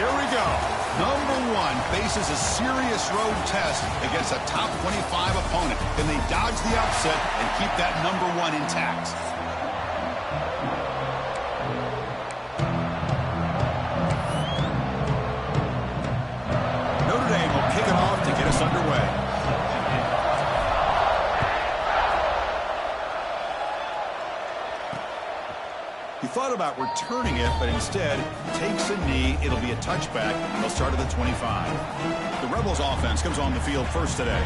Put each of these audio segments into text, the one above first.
Here we go. Number one faces a serious road test against a top 25 opponent. Can they dodge the upset and keep that number one intact? Notre Dame will kick it off to get us underway. He thought about returning it, but instead takes a knee. It'll be a touchback, and they'll start at the 25. The Rebels offense comes on the field first today.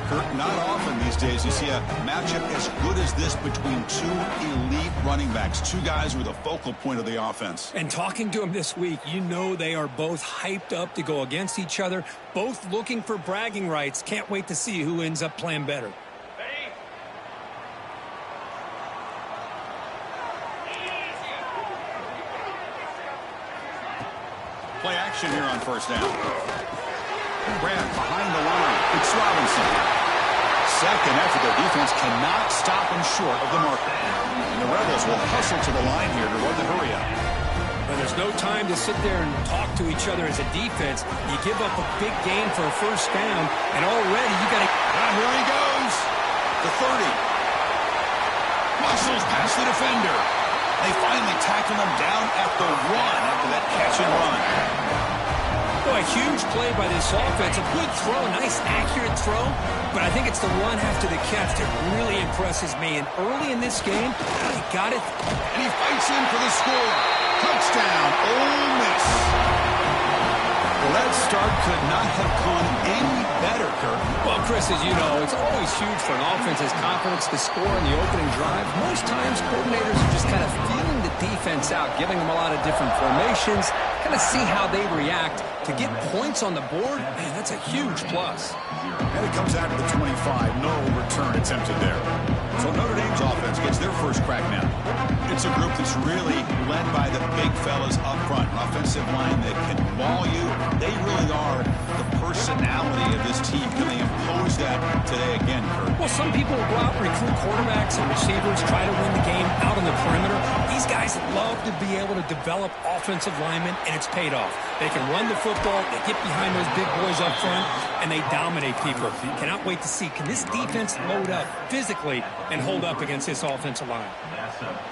Kurt, not often these days you see a matchup as good as this between two elite running backs, two guys who are the focal point of the offense. And talking to them this week, you know they are both hyped up to go against each other, both looking for bragging rights. Can't wait to see who ends up playing better. Play action here on first down. Grant behind the line. It's Robinson. Second effort. Their defense cannot stop him short of the marker. And the Rebels will hustle to the line here to run the hurry up. But there's no time to sit there and talk to each other as a defense. You give up a big gain for a first down, and already you got to... Here he goes. The 30. Muscles past the defender. They finally tackle him down at the 1 after that catch and run. Boy, a huge play by this offense. A good throw, nice accurate throw. But I think it's the run after the catch that really impresses me. And early in this game, he got it. And he fights in for the score. Touchdown, Ole Miss. Well, that start could not have gone any better, Kurt. Well, Chris, as you know, it's always huge for an offense's confidence to score in the opening drive. Most times, coordinators are just kind of feeling the defense out, giving them a lot of different formations, kind of see how they react. To get points on the board, man, that's a huge plus. And it comes out to the 25. No return attempted there. So Notre Dame's offense gets their first crack now. It's a group that's really led by the big fellas up front. An offensive line that can maul you. They really are the personality of this team. Can they impose that today again, Kurt? Well, some people will go out and recruit quarterbacks and receivers, try to win the game out on the perimeter. These guys love to be able to develop offensive linemen, and it's paid off. They can run the football, they get behind those big boys up front, and they dominate people. Cannot wait to see, can this defense load up physically and hold up against this offensive line?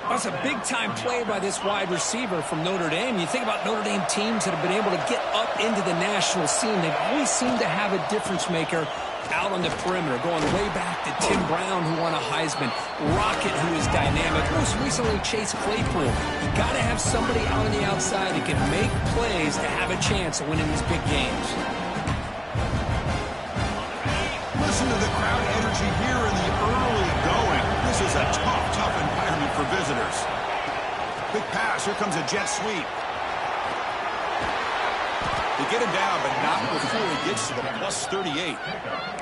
That's a big-time play by this wide receiver from Notre Dame. You think about Notre Dame teams that have been able to get up into the national scene. They've always seemed to have a difference maker out on the perimeter, going way back to Tim Brown, who won a Heisman, Rocket, who is dynamic, most recently Chase Claypool. You got to have somebody out on the outside that can make plays to have a chance of winning these big games. Listen to the crowd energy here in the early going. This is a tough environment for visitors. Big pass. Here comes a jet sweep. They get him down, but not before he gets to the plus 38.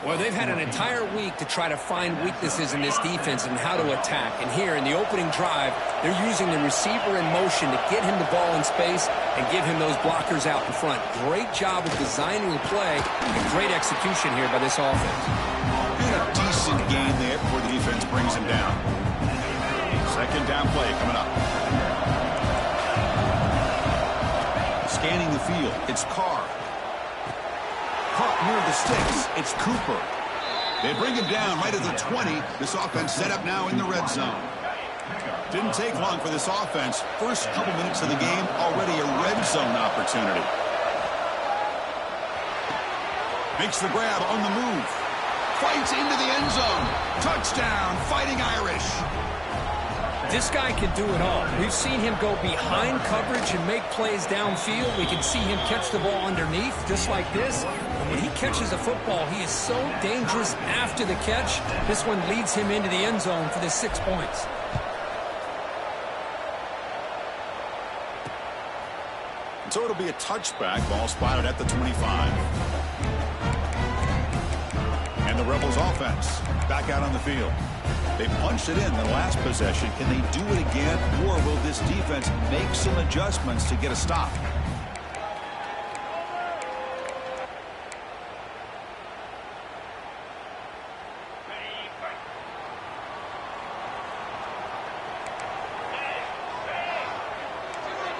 Well, they've had an entire week to try to find weaknesses in this defense and how to attack. And here in the opening drive, they're using the receiver in motion to get him the ball in space and give him those blockers out in front. Great job of designing the play and great execution here by this offense. And a decent game there before the defense brings him down. Second down play coming up. Scanning the field, it's Carr. Caught near the sticks, it's Cooper. They bring him down right at the 20. This offense set up now in the red zone. Didn't take long for this offense. First couple minutes of the game, already a red zone opportunity. Makes the grab on the move. Fights into the end zone. Touchdown, Fighting Irish. This guy can do it all. We've seen him go behind coverage and make plays downfield. We can see him catch the ball underneath, just like this. And when he catches a football, he is so dangerous after the catch. This one leads him into the end zone for the 6 points. So it'll be a touchback. Ball spotted at the 25. And the Rebels offense back out on the field. They punched it in the last possession. Can they do it again, or will this defense make some adjustments to get a stop?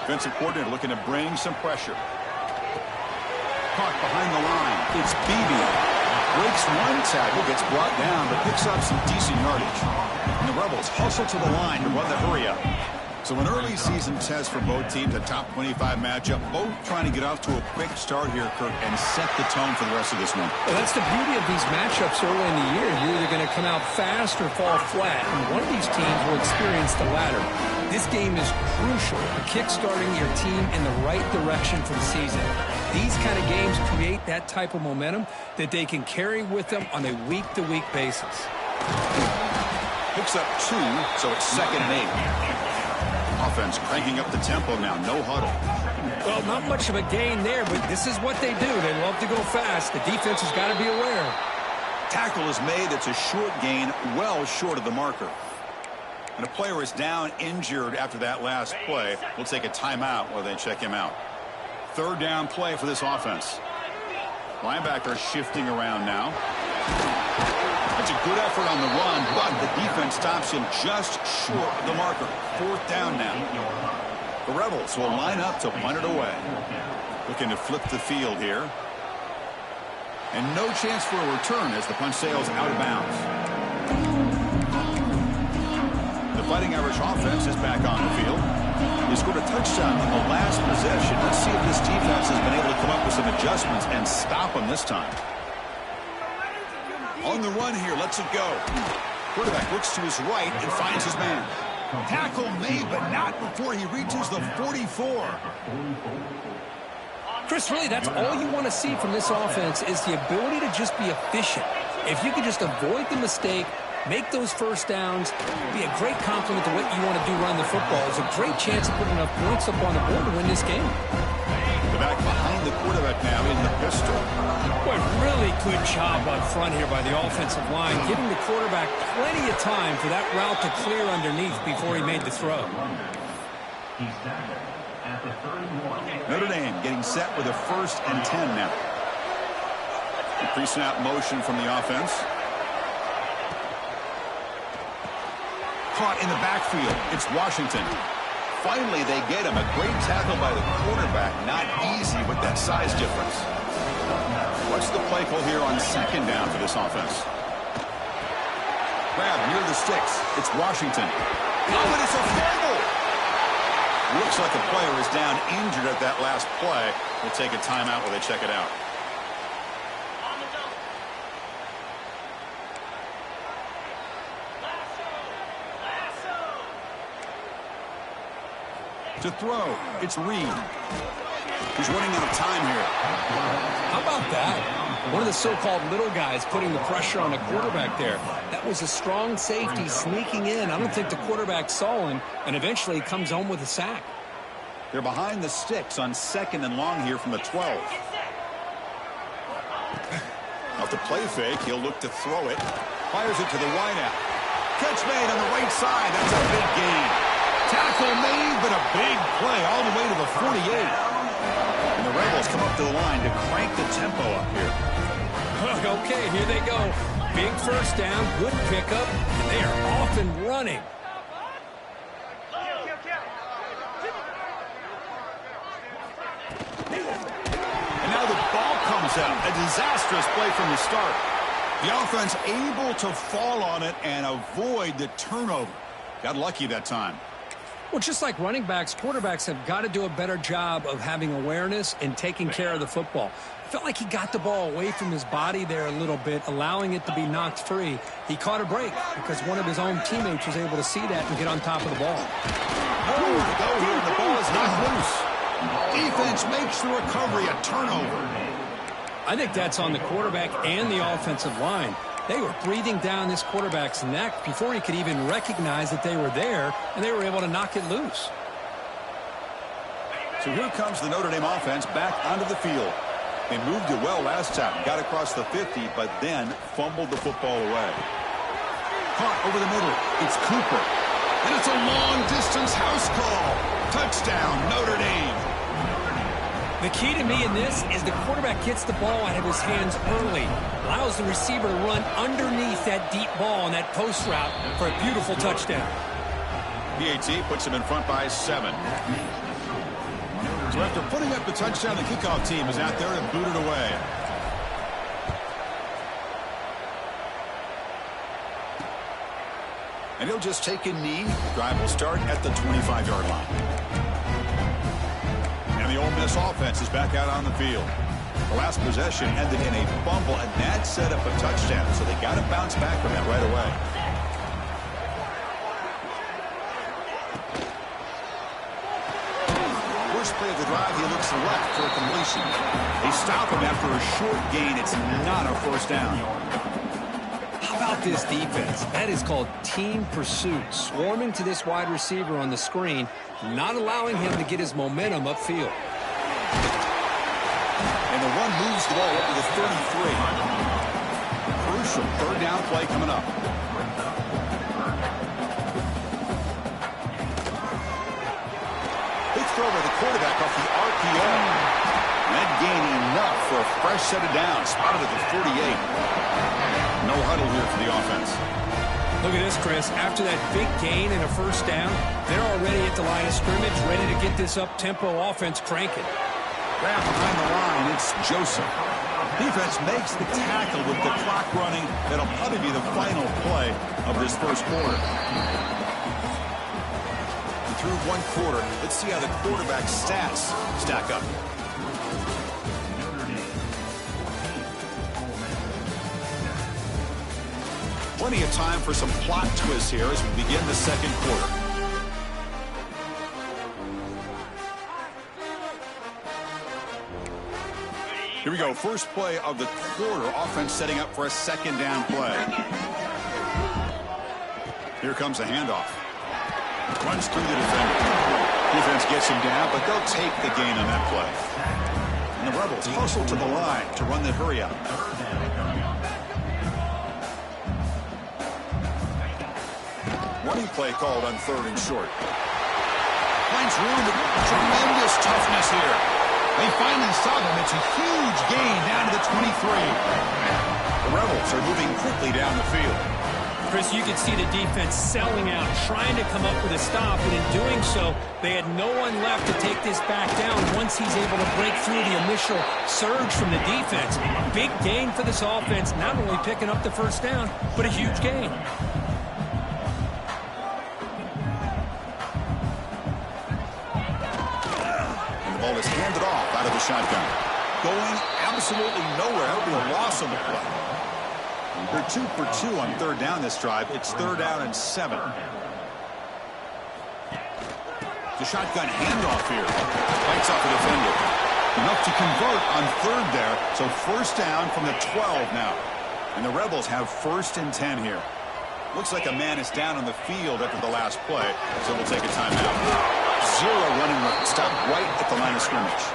Defensive coordinator looking to bring some pressure. caught behind the line. It's Beebe. Breaks one tackle, gets brought down, but picks up some decent yardage. And the Rebels hustle to the line to run the hurry-up. So an early season test for both teams, a top 25 matchup. Both trying to get off to a quick start here, Kirk, and set the tone for the rest of this one. Well, that's the beauty of these matchups early in the year. You're either going to come out fast or fall flat, and one of these teams will experience the latter. This game is crucial for kickstarting your team in the right direction for the season. These kind of games create that type of momentum that they can carry with them on a week-to-week basis. Picks up 2, so it's 2nd and 8. Offense cranking up the tempo now, no huddle. Well, not much of a gain there, but this is what they do. They love to go fast. The defense has got to be aware. Tackle is made. It's a short gain, well short of the marker. And a player is down, injured after that last play. We'll take a timeout while they check him out. 3rd down play for this offense. Linebacker shifting around now. That's a good effort on the run, but the defense stops him just short of the marker. 4th down now. The Rebels will line up to punt it away. Looking to flip the field here. And no chance for a return as the punt sails out of bounds. The Fighting Irish offense is back on the field. He scored a touchdown on the last possession. Let's see if this defense has been able to come up with some adjustments and stop him this time. On the run here, lets it go. Quarterback looks to his right and finds his man. Tackle made, but not before he reaches the 44. Chris, really, that's all you want to see from this offense is the ability to just be efficient. If you can just avoid the mistake, make those first downs, be a great compliment to what you want to do running the football. It's a great chance to put enough points up on the board to win this game. The back behind the quarterback now in the pistol. Boy, really good job up front here by the offensive line, giving the quarterback plenty of time for that route to clear underneath before he made the throw. Notre Dame getting set with a 1st and 10 now. The pre-snap motion from the offense. Caught in the backfield. It's Washington. Finally, they get him. A great tackle by the quarterback. Not easy with that size difference. What's the play call here on 2nd down for this offense? Grab near the sticks. It's Washington. Oh, and it's a fumble! Looks like a player is down injured at that last play. We'll take a timeout while they check it out. To throw, it's Reed. He's running out of time here. How about that? One of the so-called little guys putting the pressure on the quarterback there. That was a strong safety sneaking in. I don't think the quarterback saw him, and eventually he comes home with a sack. They're behind the sticks on 2nd and long here from the 12. Off the play fake, he'll look to throw it. Fires it to the wideout. Catch made on the right side. That's a big gain. Tackle made, but a big play all the way to the 48. And the Rebels come up to the line to crank the tempo up here. Okay, here they go. Big 1st down, good pickup, and they are off and running. And now the ball comes out. A disastrous play from the start. The offense able to fall on it and avoid the turnover. Got lucky that time. Well, just like running backs, quarterbacks have got to do a better job of having awareness and taking care of the football. Felt like he got the ball away from his body there a little bit, allowing it to be knocked free. He caught a break because one of his own teammates was able to see that and get on top of the ball. Nowhere to go here, and the ball is knocked loose. Defense makes the recovery a turnover. I think that's on the quarterback and the offensive line. They were breathing down this quarterback's neck before he could even recognize that they were there, and they were able to knock it loose. So here comes the Notre Dame offense back onto the field. They moved it well last time, got across the 50, but then fumbled the football away. Caught over the middle. It's Cooper. And it's a long-distance house call. Touchdown, Notre Dame. The key to me in this is the quarterback gets the ball out of his hands early, allows the receiver to run underneath that deep ball on that post route for a beautiful touchdown. PAT puts him in front by 7. So after putting up the touchdown, the kickoff team is out there and booted away. And he'll just take a knee. The drive will start at the 25-yard line. And the Ole Miss offense is back out on the field. The last possession ended in a fumble, and that set up a touchdown, so they got to bounce back from that right away. First play of the drive, he looks left for a completion. They stop him after a short gain. It's not a first down. How about this defense? That is called team pursuit. Swarming to this wide receiver on the screen, not allowing him to get his momentum upfield. And the run moves the ball up to the 33. Crucial third down play coming up. Big throw by the quarterback off the RPO. That gain enough for a fresh set of downs. Spotted at the 48. No huddle here for the offense. Look at this, Chris. After that big gain and a first down, they're already at the line of scrimmage, ready to get this up-tempo offense cranking. Grab behind the line, it's Joseph. Defense makes the tackle with the clock running. That'll probably be the final play of this first quarter. Through one quarter, let's see how the quarterback's stats stack up. Plenty of time for some plot twists here as we begin the second quarter. Here we go. First play of the quarter. Offense setting up for a second down play. Here comes a handoff. Runs through the defender. Defense gets him down, but they'll take the gain on that play. And the Rebels hustle to the line to run the hurry out. Running play called on third and short. Finds room with tremendous toughness here. They finally stop him. It's a huge gain down to the 23. The Rebels are moving quickly down the field. Chris, you can see the defense selling out, trying to come up with a stop, and in doing so, they had no one left to take this back down once he's able to break through the initial surge from the defense. Big gain for this offense, not only picking up the first down, but a huge gain. And the ball is handed off out of the shotgun. Going absolutely nowhere. That'll be a loss on the play. They're 2 for 2 on third down this drive. It's third down and 7. The shotgun handoff here. Bites off the defender. Enough to convert on third there. So first down from the 12 now. And the Rebels have first and 10 here. Looks like a man is down on the field after the last play. So we'll take a timeout. Zero running room. Stop right at the line of scrimmage.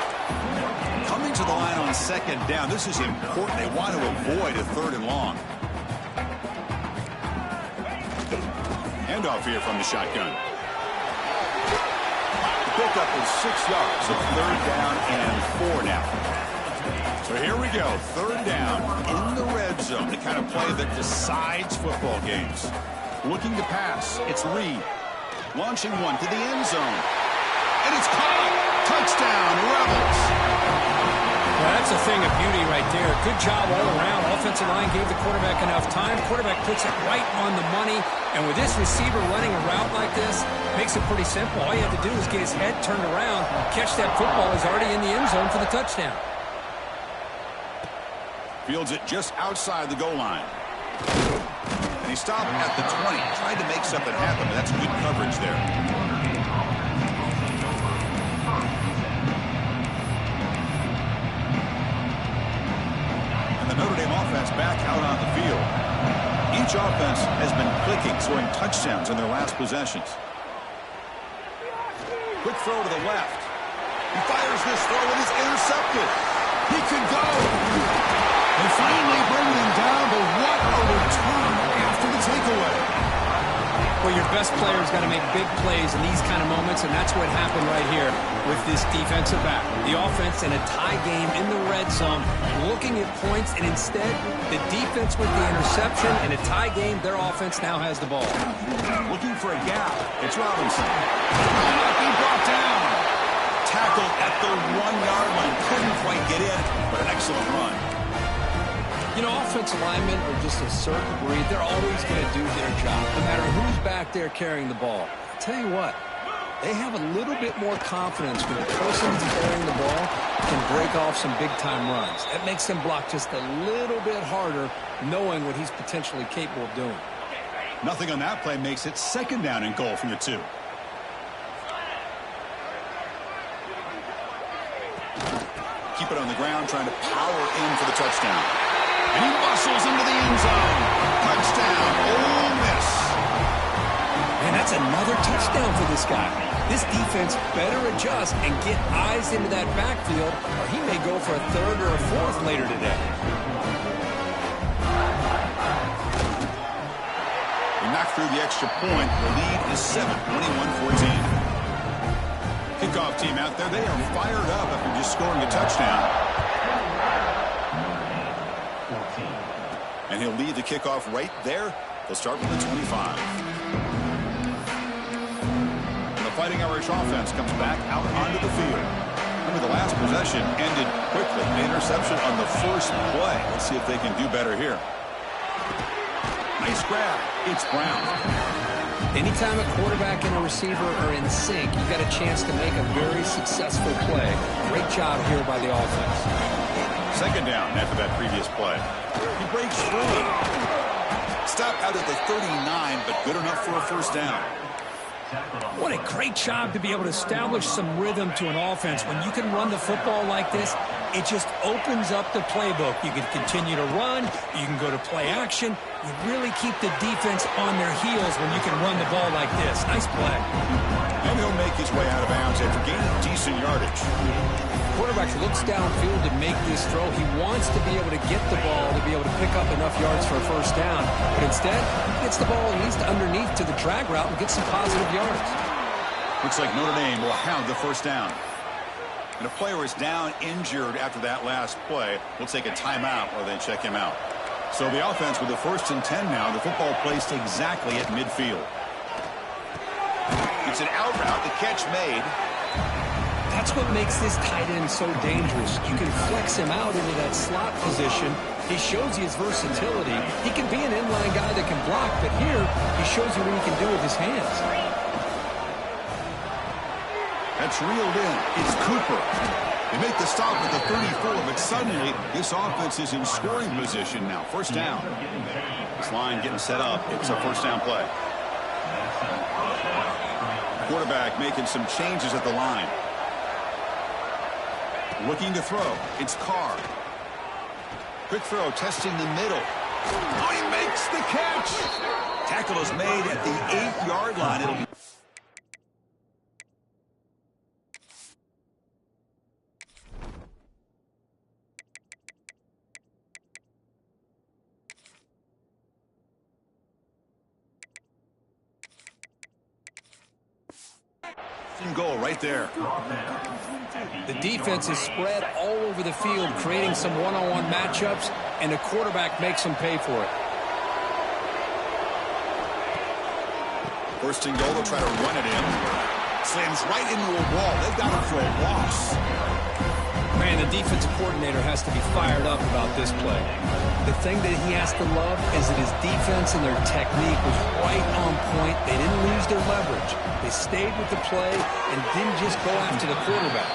Coming to the line on second down. This is important. They want to avoid a third and long. Handoff here from the shotgun. The pickup is 6 yards, so third down and 4 now. So here we go, third down in the red zone, the kind of play that decides football games. Looking to pass, it's Reed. Launching one to the end zone. And it's caught. Touchdown, Rebels. Well, that's a thing of beauty right there. Good job all around. Offensive line gave the quarterback enough time. Quarterback puts it right on the money. And with this receiver running a route like this, makes it pretty simple. All you have to do is get his head turned around, catch that football. He's already in the end zone for the touchdown. Fields it just outside the goal line. And he stopped at the 20. Tried to make something happen, but that's good coverage there. Notre Dame offense back out on the field. Each offense has been clicking, scoring touchdowns in their last possessions. Quick throw to the left. He fires this throw and it's intercepted. He can go. They finally bring him down, but what a return after the takeaway. Well, your best player's got to make big plays in these kind of moments, and that's what happened right here with this defensive back. The offense in a tie game in the red zone, looking at points, and instead, the defense with the interception. In a tie game, their offense now has the ball. Looking for a gap. It's Robinson. Not being brought down. tackled at the 1-yard line. Couldn't quite get in, but an excellent run. You know, offensive linemen are just a certain breed. They're always going to do their job, no matter who's back there carrying the ball. I'll tell you what, they have a little bit more confidence when the person who's carrying the ball can break off some big-time runs. That makes them block just a little bit harder, knowing what he's potentially capable of doing. Nothing on that play makes it second down and goal from the 2. Keep it on the ground, trying to power in for the touchdown. And he muscles into the end zone. Touchdown, Ole Miss. Man, that's another touchdown for this guy. This defense better adjust and get eyes into that backfield, or he may go for a 3rd or a 4th later today. They knock through the extra point. The lead is 7, 21-14. Kickoff team out there, they are fired up after just scoring a touchdown. And he'll lead the kickoff right there. They'll start with the 25. And the Fighting Irish offense comes back out onto the field. Remember, the last possession ended quickly. An interception on the first play. Let's see if they can do better here. Nice grab. It's Brown. Anytime a quarterback and a receiver are in sync, you got a chance to make a very successful play. Great job here by the offense. Second down after that previous play. He breaks through. Stop out at the 39, but good enough for a first down. What a great job to be able to establish some rhythm to an offense. When you can run the football like this, it just opens up the playbook. You can continue to run. You can go to play action. You really keep the defense on their heels when you can run the ball like this. Nice play. And he'll make his way out of bounds after gaining decent yardage. Quarterback looks downfield to make this throw. He wants to be able to get the ball to be able to pick up enough yards for a first down. But instead, he gets the ball at least underneath to the drag route and gets some positive yards. Looks like Notre Dame will have the first down. And a player is down injured after that last play. We'll take a timeout or they check him out. So the offense with the 1st and 10 now. The football placed exactly at midfield. It's an out route. The catch made. That's what makes this tight end so dangerous. You can flex him out into that slot position. He shows you his versatility. He can be an inline guy that can block, but here he shows you what he can do with his hands. That's reeled in. It's Cooper. They make the stop at the 34, but suddenly this offense is in scoring position now. First down. This line getting set up. It's a first down play. Quarterback making some changes at the line. Looking to throw. It's Carr. Quick throw, testing the middle. Oh, he makes the catch. Tackle is made at the 8-yard line. It'll be goal right there. The defense is spread all over the field, creating some one-on-one matchups, and the quarterback makes them pay for it. First and goal, they'll try to run it in. Slams right into a wall. They've got him for a loss. Man, the defensive coordinator has to be fired up about this play. The thing that he has to love is that his defense and their technique was right on point. They didn't lose their leverage. They stayed with the play and didn't just go after the quarterback.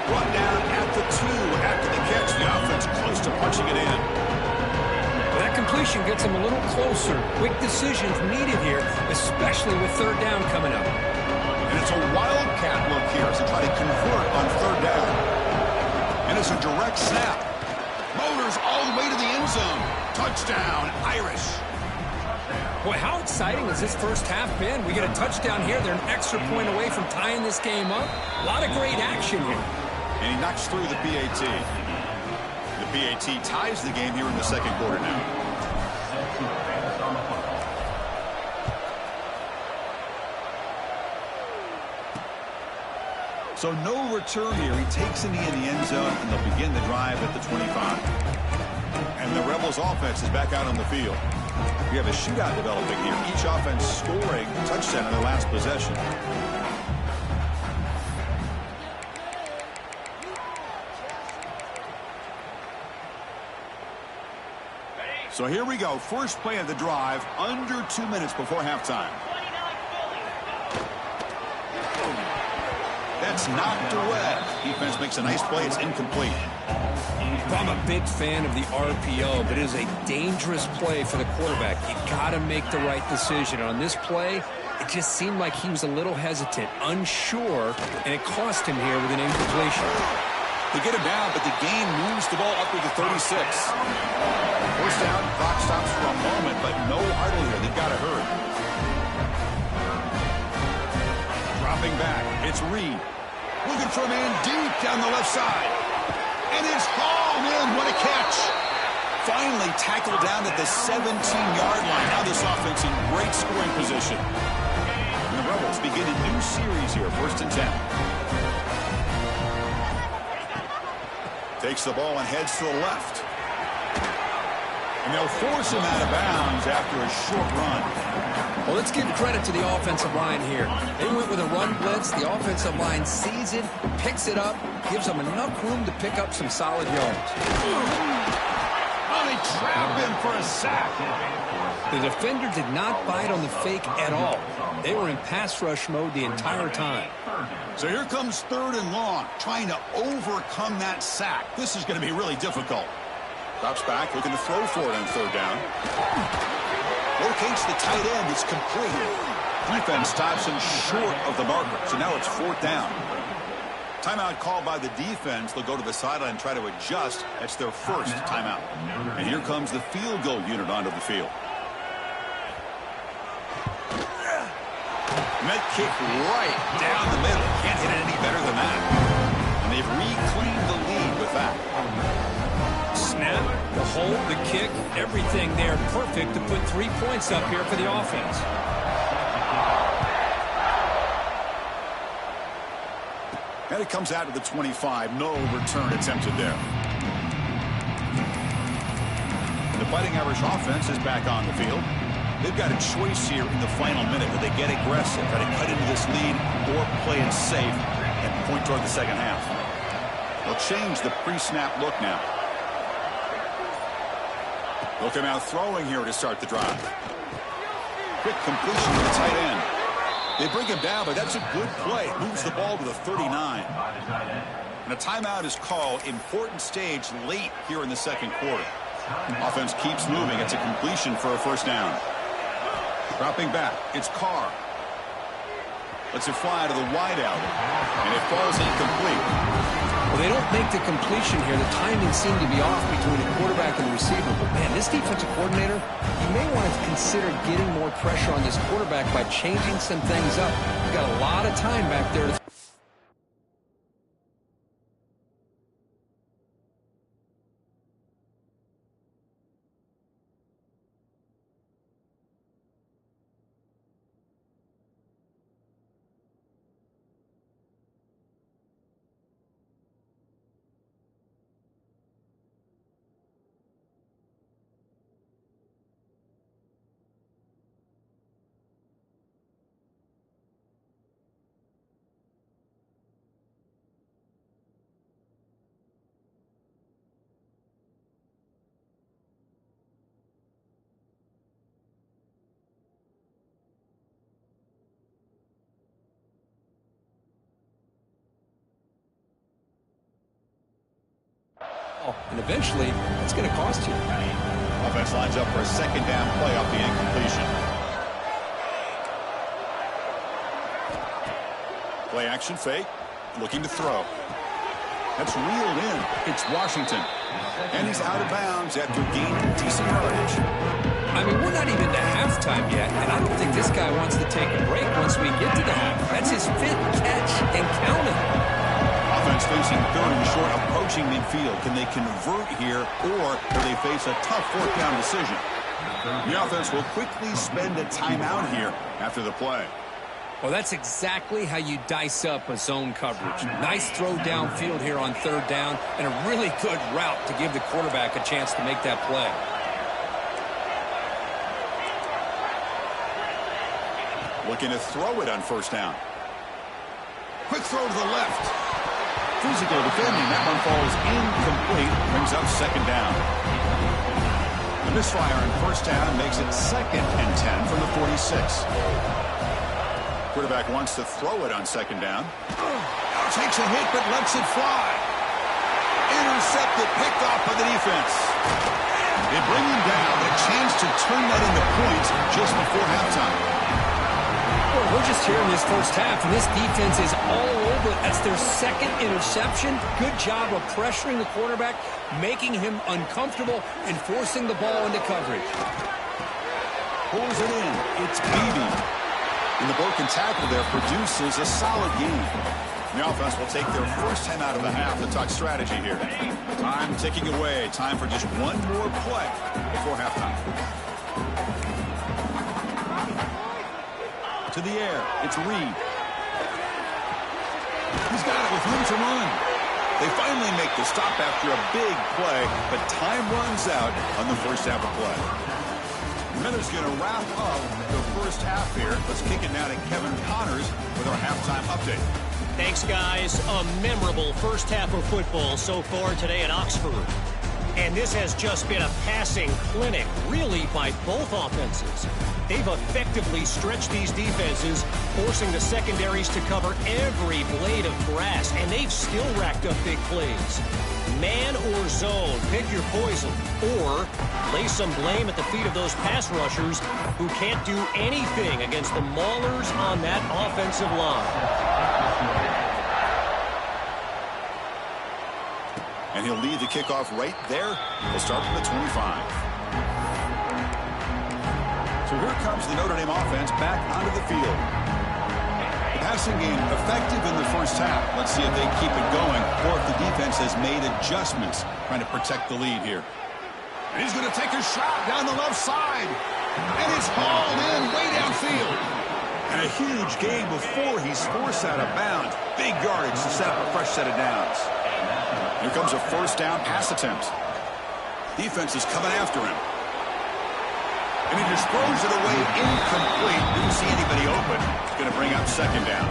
Brought down at the 2 after the catch. The offense close to punching it in. That completion gets him a little closer. Quick decisions needed here, especially with third down coming up. And it's a wildcat look here as they try to convert on third down. And it's a direct snap. Motors all the way to the end zone. Touchdown, Irish. Boy, how exciting has this first half been? We get a touchdown here. They're an extra point away from tying this game up. A lot of great action here. And he knocks through the PAT. The PAT ties the game here in the second quarter now. So no return here. He takes a knee in the end zone, and they'll begin the drive at the 25. And the Rebels offense is back out on the field. We have a shootout developing here. Each offense scoring a touchdown in their last possession. So here we go. First play of the drive, under 2 minutes before halftime. That's knocked away. Defense makes a nice play. It's incomplete. I'm a big fan of the RPO, but it is a dangerous play for the quarterback. You got to make the right decision. On this play, it just seemed like he was a little hesitant, unsure, and it cost him here with an incompletion. They get him down, but the gain moves the ball up to the 36. First down, clock stops for a moment, but no huddle here. They've got to hurry. Dropping back, it's Reed. Looking for a man deep down the left side. And it's hauled in. What a catch. Finally tackled down at the 17-yard line. Now this offense in great scoring position. And the Rebels begin a new series here, 1st and 10. Takes the ball and heads to the left. And they'll force him out of bounds after a short run. Well, let's give credit to the offensive line here. They went with a run blitz. The offensive line sees it, picks it up, gives them enough room to pick up some solid yards. Oh, they trap him for a sack. The defender did not bite on the fake at all. They were in pass rush mode the entire time. So here comes 3rd and long, trying to overcome that sack. This is going to be really difficult. Drops back, looking to throw for it on 3rd down. Locates the tight end. It's complete. Defense stops him short of the marker. So now it's 4th down. Timeout called by the defense. They'll go to the sideline and try to adjust. That's their first timeout. And here comes the field goal unit onto the field. And that kick right down the middle. Can't hit it any better than that. And they've reclaimed the lead with that. Snap, the hold, the kick, everything there perfect to put 3 points up here for the offense. And it comes out to the 25. No return attempted there. The Fighting Irish offense is back on the field. They've got a choice here in the final minute. Do they get aggressive, try to cut into this lead, or play it safe and point toward the second half? They'll change the pre-snap look now. They'll come out throwing here to start the drive. Quick completion to the tight end. They bring him down, but that's a good play. Moves the ball to the 39. And a timeout is called. Important stage late here in the second quarter. Offense keeps moving. It's a completion for a 1st down. Dropping back, it's Carr. Lets it fly to the wideout, and it falls incomplete. Well, they don't make the completion here. The timing seemed to be off between the quarterback and the receiver. But, man, this defensive coordinator, you may want to consider getting more pressure on this quarterback by changing some things up. You've got a lot of time back there to and eventually, it's going to cost you. Offense lines up for a 2nd down play off the incompletion. Play action fake. Looking to throw. That's reeled in. It's Washington. And he's out of bounds after gaining decent yardage. I mean, we're not even to halftime yet, and I don't think this guy wants to take a break once we get to the half. That's his 5th catch and counting. Offense facing 3rd and short, approaching midfield. Can they convert here, or do they face a tough 4th down decision? The offense will quickly spend a timeout here after the play. Well, that's exactly how you dice up a zone coverage. Nice throw downfield here on 3rd down, and a really good route to give the quarterback a chance to make that play. Looking to throw it on 1st down. Quick throw to the left. Physical defending. That one falls incomplete. Brings up 2nd down. The misfire on first down makes it 2nd and 10 from the 46. Quarterback wants to throw it on 2nd down. Now takes a hit but lets it fly. Intercepted, picked off by the defense. They bring him down, a chance to turn that into points just before halftime. Well, we're just here in this first half, and this defense is all over. That's their 2nd interception. Good job of pressuring the quarterback, making him uncomfortable, and forcing the ball into coverage. Pulls it in. It's Beebe. And the broken tackle there produces a solid gain. The offense will take their first time out of the half to talk strategy here. Time ticking away. Time for just one more play before halftime. To the air. It's Reed. He's got it with room to run. They finally make the stop after a big play, but time runs out on the first half of play. Miller's going to wrap up the first half here. Let's kick it now to Kevin Connors with our halftime update. Thanks, guys. A memorable first half of football so far today in Oxford. And this has just been a passing clinic, really, by both offenses. They've effectively stretched these defenses, forcing the secondaries to cover every blade of grass, and they've still racked up big plays. Man or zone, pick your poison, or lay some blame at the feet of those pass rushers who can't do anything against the maulers on that offensive line. And he'll lead the kickoff right there. We'll start from the 25. So here comes the Notre Dame offense back onto the field. The passing game effective in the first half. Let's see if they keep it going or if the defense has made adjustments trying to protect the lead here. And he's going to take a shot down the left side. And it's hauled in way downfield. And a huge gain before he's forced out of bounds. Big yardage to set up a fresh set of downs. Here comes a first down pass attempt. Defense is coming after him. And he just throws it away incomplete. Didn't see anybody open. It's going to bring up 2nd down.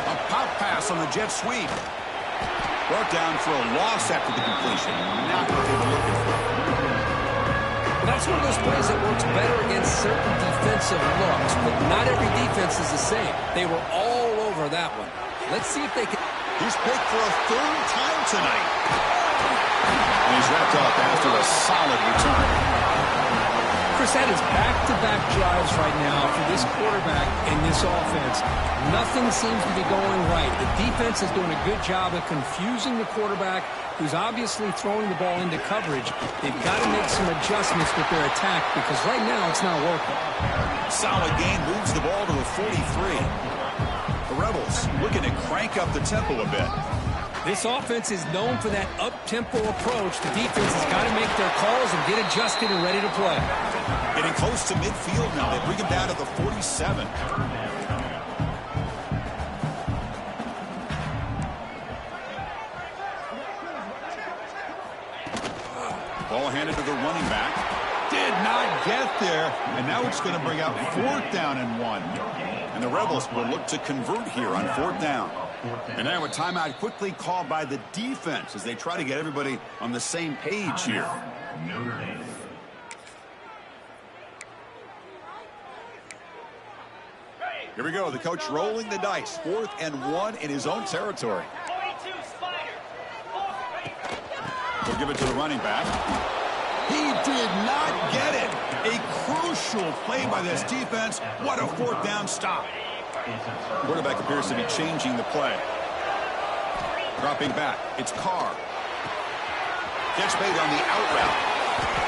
A pop pass on the jet sweep. Brought down for a loss after the completion. Not what they were looking for. That's one of those plays that works better against certain defensive looks, but not every defense is the same. They were all over that one. Let's see if they can. He's picked for a 3rd time tonight. And he's wrapped up after a solid return. Chris, that is back-to-back drives right now for this quarterback and this offense. Nothing seems to be going right. The defense is doing a good job of confusing the quarterback, who's obviously throwing the ball into coverage. They've got to make some adjustments with their attack because right now it's not working. Solid gain, moves the ball to the 43. The Rebels looking to crank up the tempo a bit. This offense is known for that up-tempo approach. The defense has got to make their calls and get adjusted and ready to play. Getting close to midfield now. They bring him down to the 47. Ball handed to the running back. Did not get there. And now it's going to bring out 4th down and 1. And the Rebels will look to convert here on 4th down. And now a timeout quickly called by the defense as they try to get everybody on the same page here. Here we go. The coach rolling the dice. 4th and 1 in his own territory. He'll give it to the running back. He did not get it. A crucial play by this defense. What a 4th down stop. Quarterback appears to be changing the play. Dropping back. It's Carr. Gets made on the out route.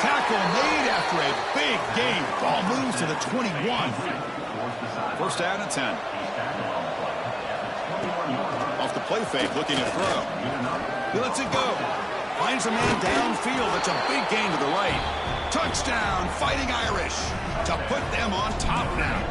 Tackle made after a big gain. Ball moves to the 21. 1st down and 10. Off the play fake, looking to throw. He lets it go. Finds a man downfield. That's a big gain to the right. Touchdown, Fighting Irish, to put them on top now.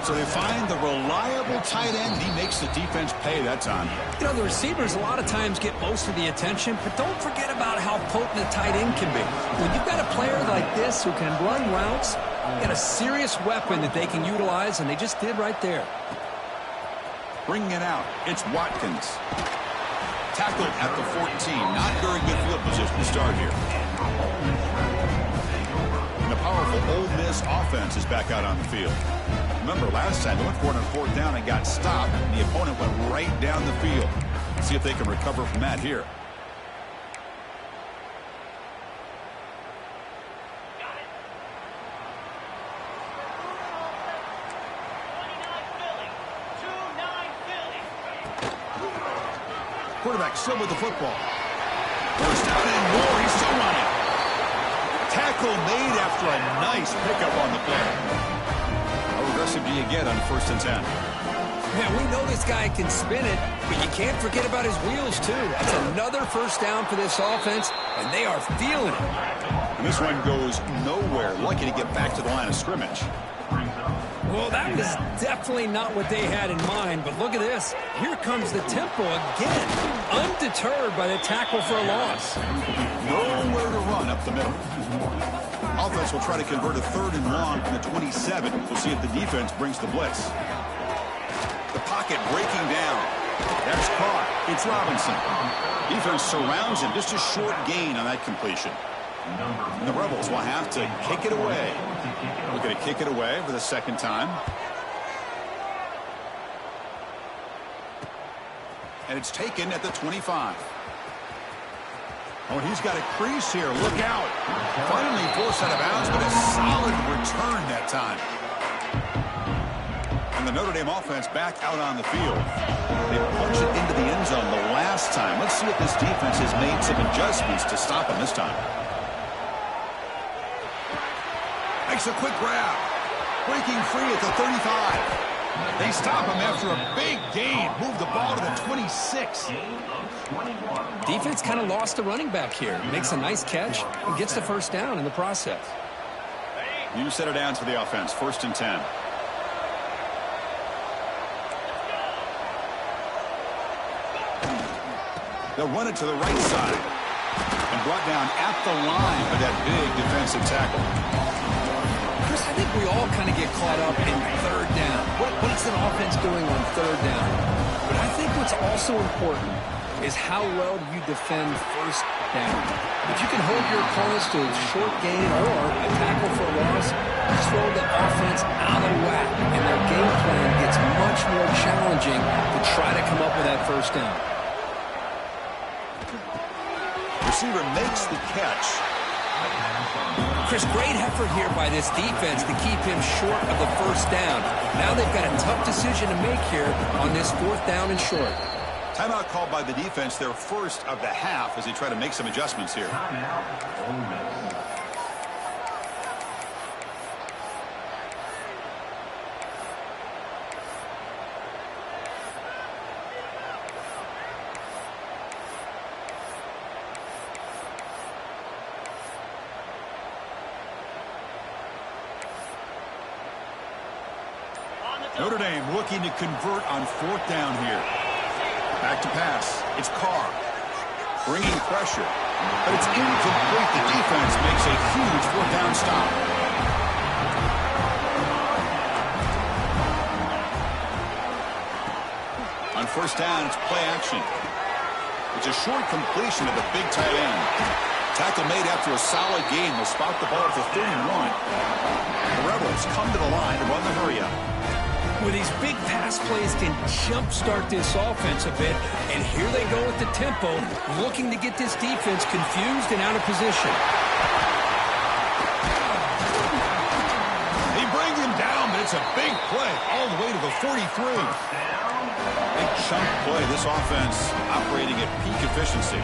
So they find the reliable tight end. He makes the defense pay that time. You know, the receivers a lot of times get most of the attention, but don't forget about how potent a tight end can be. When you've got a player like this who can run routes, you got a serious weapon that they can utilize, and they just did right there. Bringing it out, it's Watkins. Tackled at the 14. Not very good field position to start here. And the powerful Ole Miss offense is back out on the field. Remember, last time they went for it on 4th down and got stopped, and the opponent went right down the field. See if they can recover from that here. Quarterback still with the football. First down and more. He's still running. Tackle made after a nice pickup on the play. How aggressive do you get on 1st and 10? Man, we know this guy can spin it, but you can't forget about his wheels, too. That's another 1st down for this offense, and they are feeling it. And this one goes nowhere. Lucky to get back to the line of scrimmage. Well, that was definitely not what they had in mind, but look at this. Here comes the tempo again, undeterred by the tackle for a loss. Nowhere to run up the middle. Offense will try to convert a 3rd and long from the 27. We'll see if the defense brings the blitz. The pocket breaking down. That's caught. It's Robinson. Defense surrounds him. Just a short gain on that completion. And the Rebels will have to kick it away. We're going to kick it away for the 2nd time. And it's taken at the 25. Oh, and he's got a crease here. Look out. Finally forced out of bounds, but a solid return that time. And the Notre Dame offense back out on the field. They punched it into the end zone the last time. Let's see if this defense has made some adjustments to stop him this time. Makes a quick grab. Breaking free at the 35. They stop him after a big gain. Move the ball to the 26. Defense kind of lost the running back here. Makes a nice catch and gets the 1st down in the process. New set of downs for the offense. 1st and 10. They'll run it to the right side. And brought down at the line for that big defensive tackle. Chris, I think we all kind of get caught up in 3rd down. What's an offense doing on 3rd down? But I think what's also important is how well you defend 1st down. If you can hold your opponents to a short gain or a tackle for a loss, you throw the offense out of whack, and their game plan gets much more challenging to try to come up with that 1st down. Receiver makes the catch. Chris, great effort here by this defense to keep him short of the 1st down. Now they've got a tough decision to make here on this 4th down and short. Timeout called by the defense, their 1st of the half, as they try to make some adjustments here. Notre Dame looking to convert on 4th down here. Back to pass. It's Carr. Bringing pressure. But it's incomplete. The defense makes a huge 4th down stop. On 1st down, it's play action. It's a short completion of the big tight end. Tackle made after a solid gain. They'll spot the ball at the 31. The Rebels come to the line to run the hurry-up. Well, these big pass plays can jumpstart this offense a bit, and here they go with the tempo, looking to get this defense confused and out of position. They bring him down, but it's a big play all the way to the 43. Big chunk play. This offense operating at peak efficiency.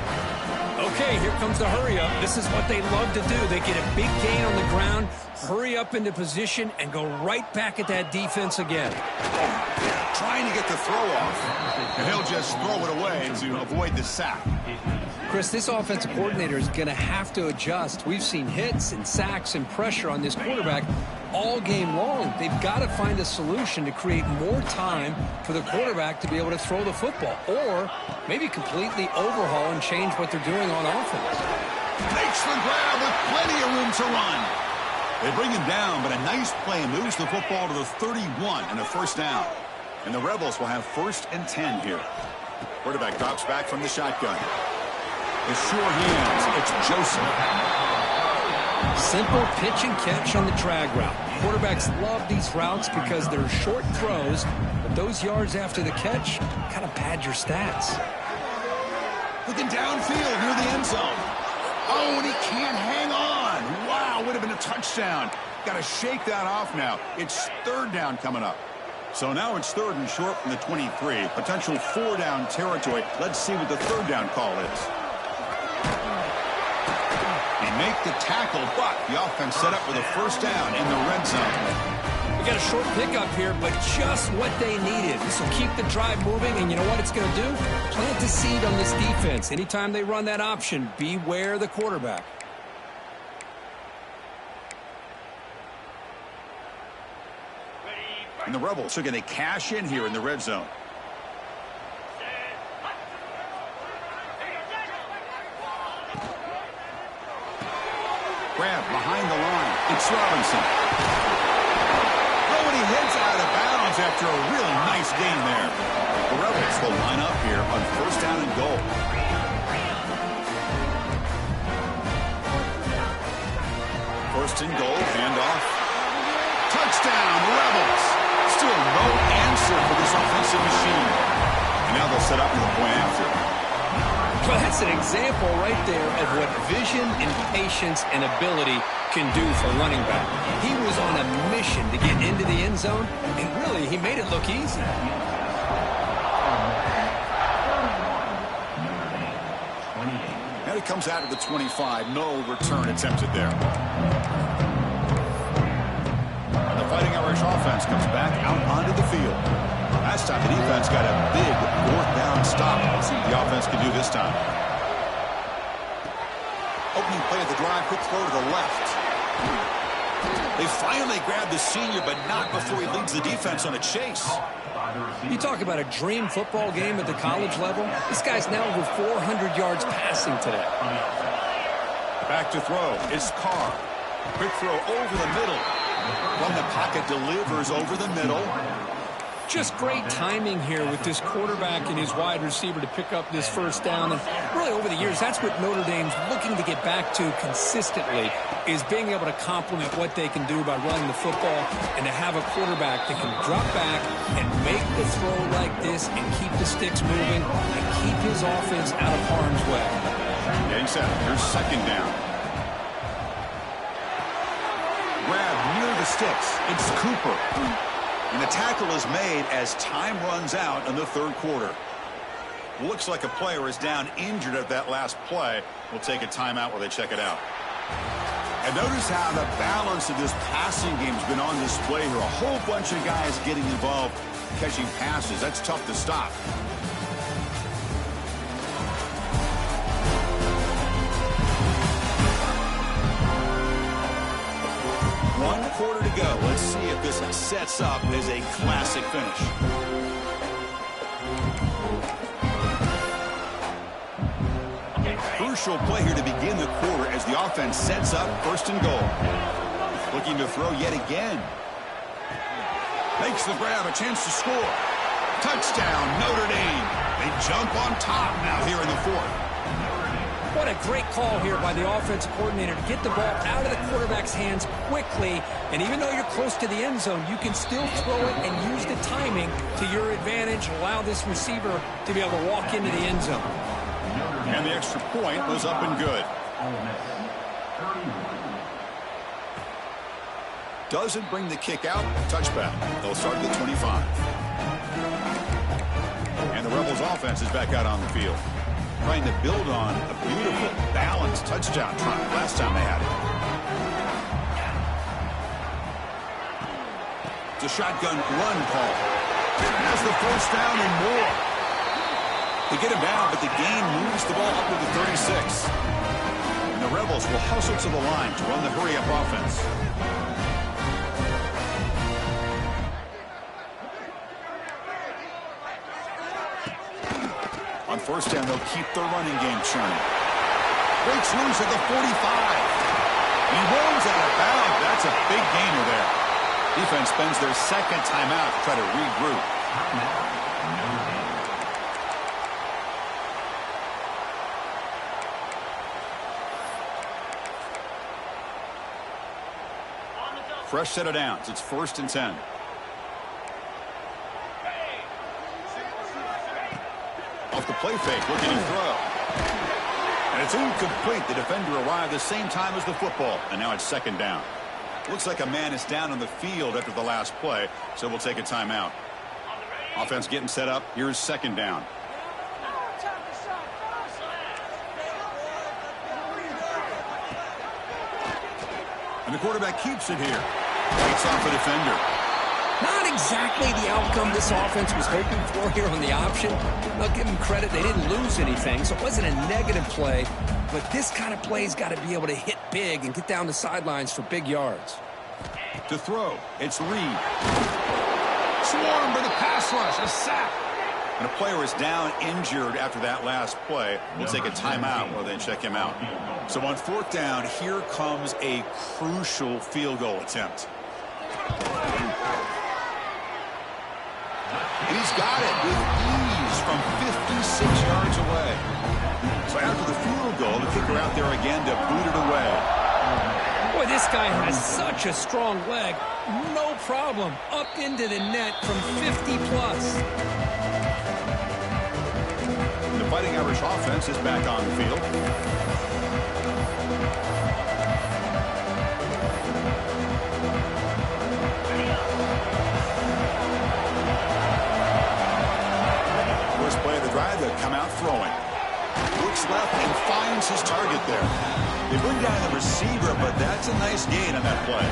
Okay, here comes the hurry-up. This is what they love to do. They get a big gain on the ground, hurry up into position, and go right back at that defense again. Trying to get the throw off, and he'll just throw it away to avoid the sack. Chris, this offensive coordinator is going to have to adjust. We've seen hits and sacks and pressure on this quarterback all game long. They've got to find a solution to create more time for the quarterback to be able to throw the football, or maybe completely overhaul and change what they're doing on offense. Makes the grab with plenty of room to run. They bring him down, but a nice play moves the football to the 31 and a first down. And the Rebels will have 1st and 10 here. Quarterback drops back from the shotgun. With sure hands, it's Joseph. Simple pitch and catch on the drag route. Quarterbacks love these routes because they're short throws, but those yards after the catch kind of pad your stats. Looking downfield near the end zone. Oh, and he can't hang on. Wow, would have been a touchdown. Got to shake that off now. It's 3rd down coming up. So now it's 3rd and short from the 23. Potential 4-down territory. Let's see what the 3rd down call is. They make the tackle, but the offense set up with a first down in the red zone. We got a short pickup here, but just what they needed. So keep the drive moving, and you know what it's going to do? Plant a seed on this defense. Anytime they run that option, beware the quarterback. And the Rebels are going to cash in here in the red zone. Grab behind the line. It's Robinson. Oh, and he heads out of bounds after a really nice gain there. The Rebels will line up here on 1st down and goal. First and goal, handoff. Touchdown, Rebels. Still no answer for this offensive machine. And now they'll set up with a point after. Well, that's an example right there of what vision and patience and ability can do for a running back. He was on a mission to get into the end zone, and really, he made it look easy. And it comes out of the 25. No return attempted there. And the Fighting Irish offense comes back out onto the field. Last time the defense got a big 4th down stop. Let's see what the offense can do this time. Opening play of the drive, quick throw to the left. They finally grab the senior, but not before he leads the defense on a chase. You talk about a dream football game at the college level. This guy's now over 400 yards passing today. Back to throw. It's Carr. Quick throw over the middle. From the pocket, delivers over the middle. Just great timing here with this quarterback and his wide receiver to pick up this first down. And really over the years, that's what Notre Dame's looking to get back to consistently, is being able to complement what they can do by running the football and to have a quarterback that can drop back and make the throw like this and keep the sticks moving and keep his offense out of harm's way. Getting set. Here's 2nd down. Grab near the sticks. It's Cooper. And the tackle is made as time runs out in the 3rd quarter. Looks like a player is down injured at that last play. We'll take a timeout while they check it out. And notice how the balance of this passing game has been on display here. A whole bunch of guys getting involved catching passes. That's tough to stop. One quarter to go. Let's see if this sets up as a classic finish. Crucial play here to begin the quarter as the offense sets up 1st and goal. Looking to throw yet again. Makes the grab, a chance to score. Touchdown, Notre Dame. They jump on top now here in the 4th. What a great call here by the offensive coordinator to get the ball out of the quarterback's hands quickly. And even though you're close to the end zone, you can still throw it and use the timing to your advantage. Allow this receiver to be able to walk into the end zone. And the extra point was up and good. Doesn't bring the kick out. Touchback. They'll start at the 25. And the Rebels offense is back out on the field, trying to build on a beautiful, balanced touchdown try last time they had it. It's a shotgun run call. That's the first down and more. They get him down, but the gain moves the ball up to the 36. And the Rebels will hustle to the line to run the hurry-up offense. On first down, they'll keep their running game churning. Breaks loose at the 45. He rolls out of bounds. That's a big gainer there. Defense spends their second timeout to try to regroup. Fresh set of downs. It's 1st and 10. Off the play fake, looking to throw. And it's incomplete. The defender arrived the same time as the football, and now it's 2nd down. Looks like a man is down on the field after the last play, so we'll take a timeout. Offense getting set up. Here's 2nd down. And the quarterback keeps it here. Waits off a defender. Not exactly the outcome this offense was hoping for here on the option. I'll give them credit. They didn't lose anything, so it wasn't a negative play. But this kind of play's got to be able to hit big and get down the sidelines for big yards. To throw, it's Reed. Swarmed by the pass rush, a sack. And a player is down injured after that last play. We'll take a timeout while they check him out. So on 4th down, here comes a crucial field goal attempt. And he's got it with ease from 56 yards away. So after the field goal, the kicker out there again to boot it away. Boy, this guy has such a strong leg. No problem. Up into the net from 50 plus. The Fighting Irish offense is back on the field. First play of the drive, they'll come out throwing. Looks left and finds his target there. They bring down the receiver, but that's a nice gain on that play.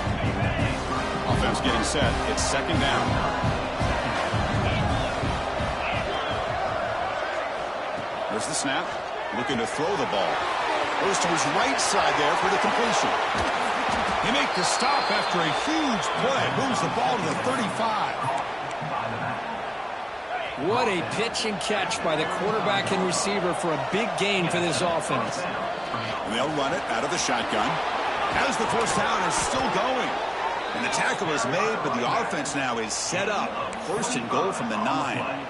Offense getting set. It's 2nd down. There's the snap. Looking to throw the ball. Goes to his right side there for the completion. He makes the stop after a huge play. Moves the ball to the 35. What a pitch and catch by the quarterback and receiver for a big gain for this offense. And they'll run it out of the shotgun. As the first down is still going. And the tackle is made, but the offense now is set up. 1st and goal from the 9.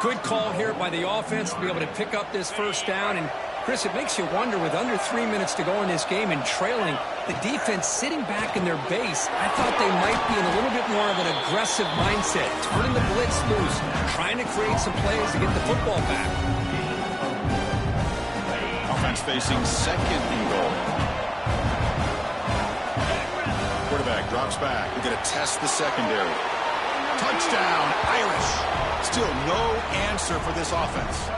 Good call here by the offense to be able to pick up this first down. And, Chris, it makes you wonder, with under 3 minutes to go in this game and trailing, the defense sitting back in their base, I thought they might be in a little bit more of an aggressive mindset, turning the blitz loose, trying to create some plays to get the football back. Offense facing 2nd and goal. Quarterback drops back. We're going to test the secondary. Touchdown, Irish. Still no answer for this offense.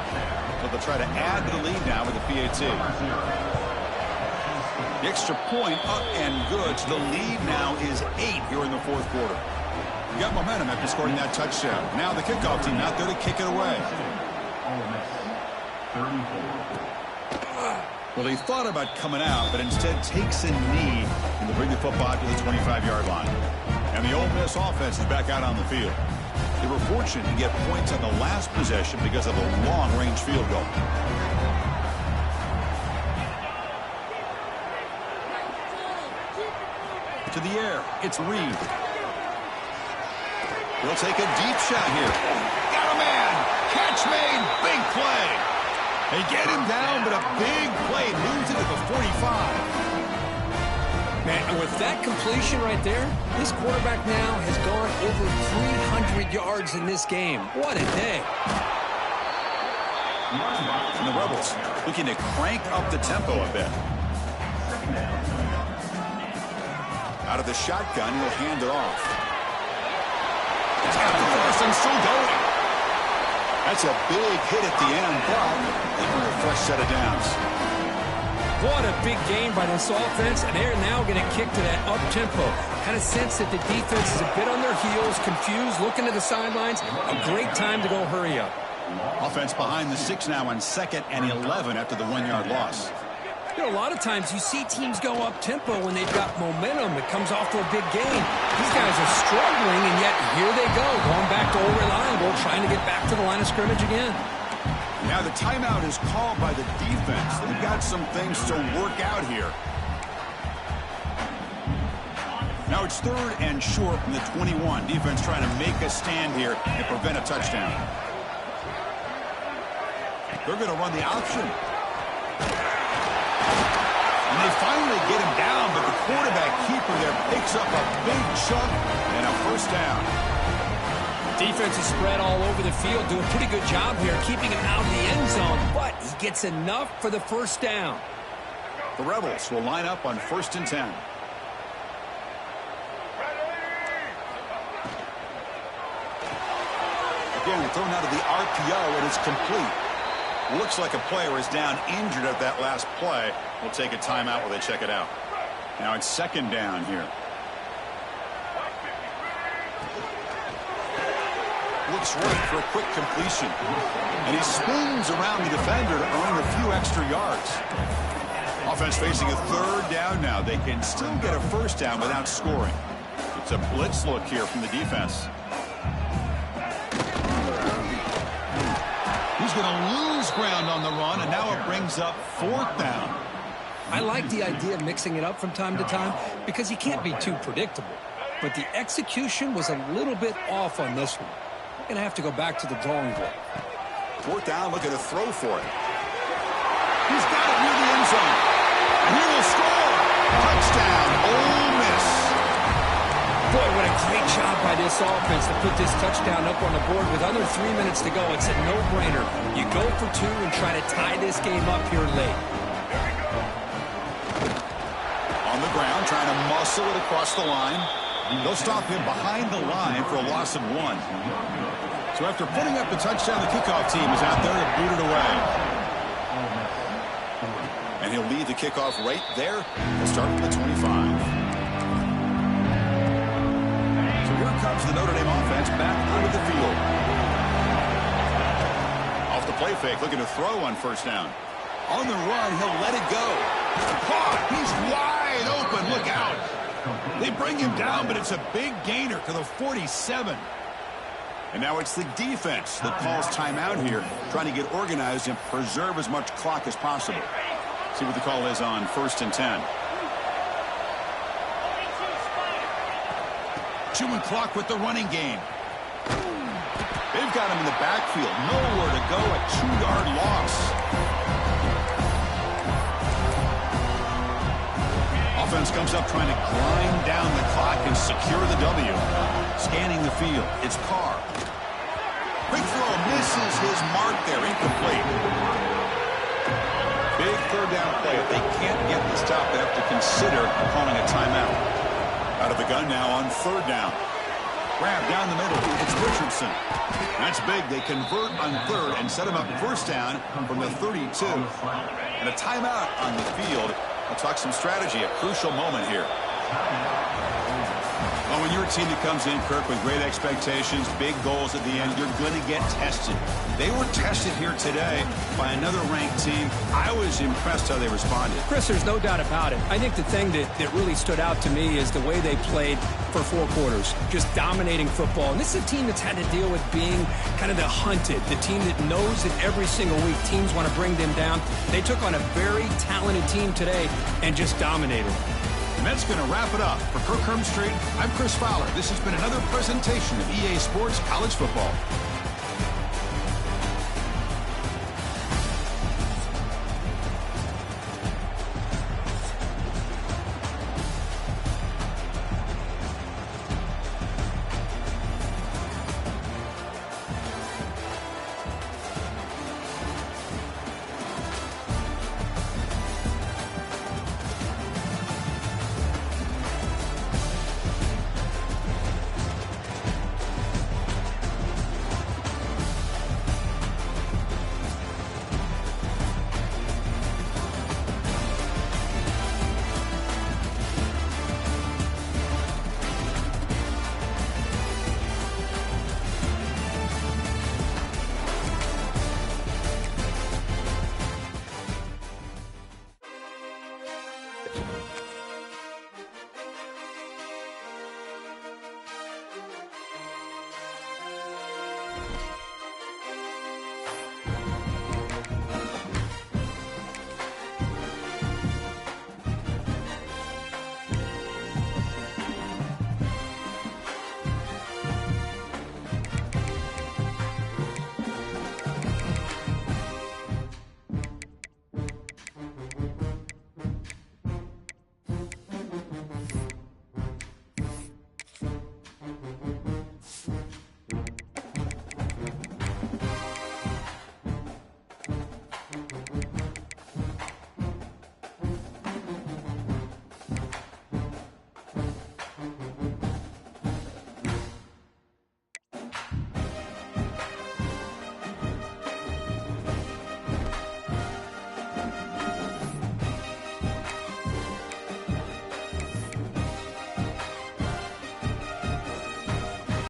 But they'll try to add to the lead now with the PAT. The extra point up and good. So the lead now is 8 here in the 4th quarter. We got momentum after scoring that touchdown. Now the kickoff team out there to kick it away. Well, he thought about coming out, but instead takes a knee and to bring the football to the 25-yard line. And the Ole Miss offense is back out on the field. They were fortunate to get points on the last possession because of a long-range field goal. To the air, it's Reed. He'll take a deep shot here. Got a man! Catch made! Big play! They get him down, but a big play moves it to the 45. Man, and with that completion right there, this quarterback now has gone over 300 yards in this game. What a day. And the Rebels looking to crank up the tempo a bit. Out of the shotgun, he'll hand it off. It's got the first and still going. That's a big hit at the end, but they bring a fresh set of downs. What a big game by this offense, and they're now going to kick to that up-tempo. Kind of sense that the defense is a bit on their heels, confused, looking to the sidelines. A great time to go hurry up. Offense behind the 6 now on 2nd and 11 after the 1-yard loss. You know, a lot of times you see teams go up-tempo when they've got momentum. It comes off to a big gain. These guys are struggling, and yet here they go, going back to old reliable, trying to get back to the line of scrimmage again. Now the timeout is called by the defense. They've got some things to work out here. Now it's 3rd and short from the 21. Defense trying to make a stand here and prevent a touchdown. They're going to run the option. And they finally get him down, but the quarterback keeper there picks up a big chunk and a first down. Defense is spread all over the field, do a pretty good job here keeping him out of the end zone, but he gets enough for the first down. The Rebels will line up on 1st and 10. Again, thrown out of the RPO, and it's complete. Looks like a player is down injured at that last play. We'll take a timeout while they check it out. Now it's 2nd down here. Looks right for a quick completion. And he spins around the defender to earn a few extra yards. Offense facing a 3rd down now. They can still get a first down without scoring. It's a blitz look here from the defense. He's going to lose ground on the run, and now it brings up 4th down. I like the idea of mixing it up from time to time because you can't be too predictable. But the execution was a little bit off on this one. We're going to have to go back to the drawing board. 4th down, look at a throw for it. He's got it near the end zone. And he will score. Touchdown, Ole Miss. Boy, what a great job by this offense to put this touchdown up on the board with under 3 minutes to go. It's a no-brainer. You go for 2 and try to tie this game up here late. On the ground, trying to muscle it across the line. They'll stop him behind the line for a loss of 1. So after putting up the touchdown, the kickoff team is out there to boot it away. And he'll lead the kickoff right there. He'll start from the 25. Here comes the Notre Dame offense back onto the field. Off the play fake, looking to throw on 1st down. On the run, he'll let it go. Caught, he's wide open, look out. They bring him down, but it's a big gainer to the 47. And now it's the defense that calls timeout here, trying to get organized and preserve as much clock as possible. See what the call is on 1st and 10. Chewing clock with the running game. They've got him in the backfield. Nowhere to go. A 2-yard loss. Offense comes up trying to grind down the clock and secure the W. Scanning the field. It's Carr. Quick throw. Misses his mark there. Incomplete. Big 3rd down play. If they can't get the stop, they have to consider calling a timeout. Out of the gun now on 3rd down. Grab down the middle. It's Richardson. That's big. They convert on 3rd and set him up 1st down from the 32. And a timeout on the field. I'll talk some strategy. A crucial moment here. Well, when you're a team that comes in, Kirk, with great expectations, big goals at the end, you're going to get tested. They were tested here today by another ranked team. I was impressed how they responded. Chris, there's no doubt about it. I think the thing that really stood out to me is the way they played for 4 quarters, just dominating football. And this is a team that's had to deal with being kind of the hunted, the team that knows that every single week teams want to bring them down. They took on a very talented team today and just dominated. And that's going to wrap it up. For Kirk Hermstreet, I'm Chris Fowler. This has been another presentation of EA Sports College Football.